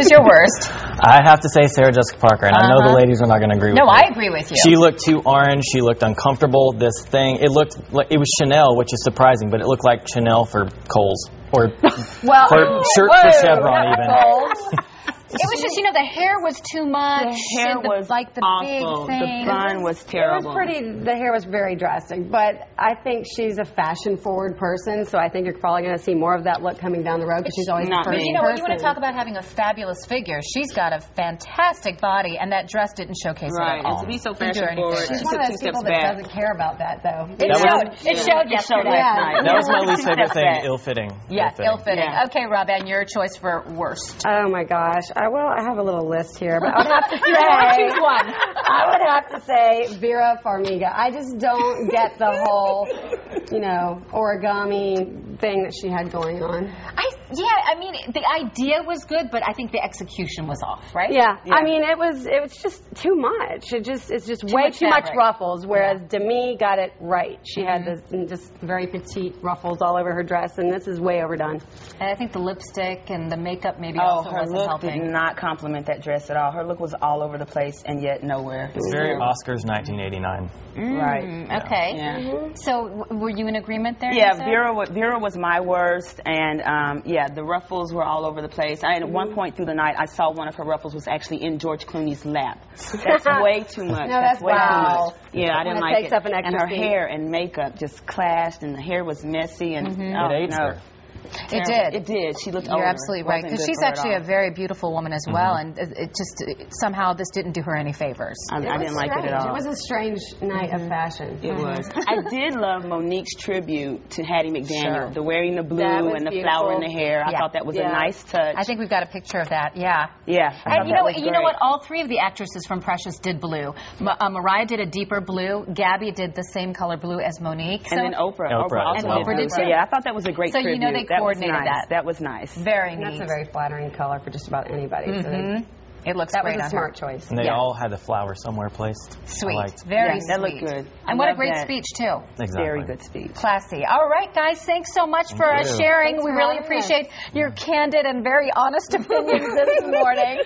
is your worst? I have to say Sarah Jessica Parker, and I know the ladies are not going to agree with me. No, I agree with you. She looked too orange. She looked uncomfortable. This thing, it looked like it was Chanel, which is surprising, but it looked like Chanel for Kohl's or shirt for Chevron even. It was just, the hair was too much. The hair was like the awful. big thing. The bun was terrible. The hair was very drastic, but I think she's a fashion-forward person, so I think you're probably going to see more of that look coming down the road because she's always the first person. When you want to talk about having a fabulous figure, she's got a fantastic body, and that dress didn't showcase it at all. And to be so fashion-forward, she's one of those people that doesn't care about that, though. It showed yesterday. That was my least favorite thing, ill-fitting. Yeah, ill-fitting. Okay, Rob, and your choice for worst. Oh, my gosh. I have a little list here, but I would have to say I would have to say Vera Farmiga. I just don't get the whole, origami thing that she had going on. The idea was good, but I think the execution was off, right? Yeah. I mean, it was just too much. It's just way too much ruffles, whereas Demi got it right. She had this just very petite ruffles all over her dress, and this is way overdone. And I think the lipstick and the makeup maybe also wasn't helping. Her look did not compliment that dress at all. Her look was all over the place and yet nowhere. It's very Oscars 1989. Right. Okay. Yeah. So were you in agreement there? Yeah, Nyssa? Vera was my worst, and the ruffles were all over the place. At one point through the night, I saw one of her ruffles was actually in George Clooney's lap. That's way too much. No, that's way too much. Yeah, I didn't like it. And her hair and makeup just clashed, and the hair was messy, and it aged her. It did. It did. She looked You're absolutely right. Because she's actually a very beautiful woman as well, and somehow this didn't do her any favors. I didn't like it at all. It was a strange night of fashion. It was. I did love Monique's tribute to Hattie McDaniel. Sure. The wearing the blue and the flower in the hair. I thought that was a nice touch. I think we've got a picture of that. Yeah. Yeah. And you know what? All three of the actresses from Precious did blue. Mariah did a deeper blue. Gabby did the same color blue as Monique. And then Oprah. Oprah did too. Yeah, I thought that was a great tribute. So they coordinated that. That was nice. Very neat. That's a very flattering color for just about anybody. So it looks that great. was a smart choice. And they all had the flower somewhere placed. Sweet. Very sweet. That looked good. And what a great speech, too. Exactly. Very good speech. Classy. All right, guys. Thanks so much for sharing. We really appreciate your candid and very honest opinions this morning.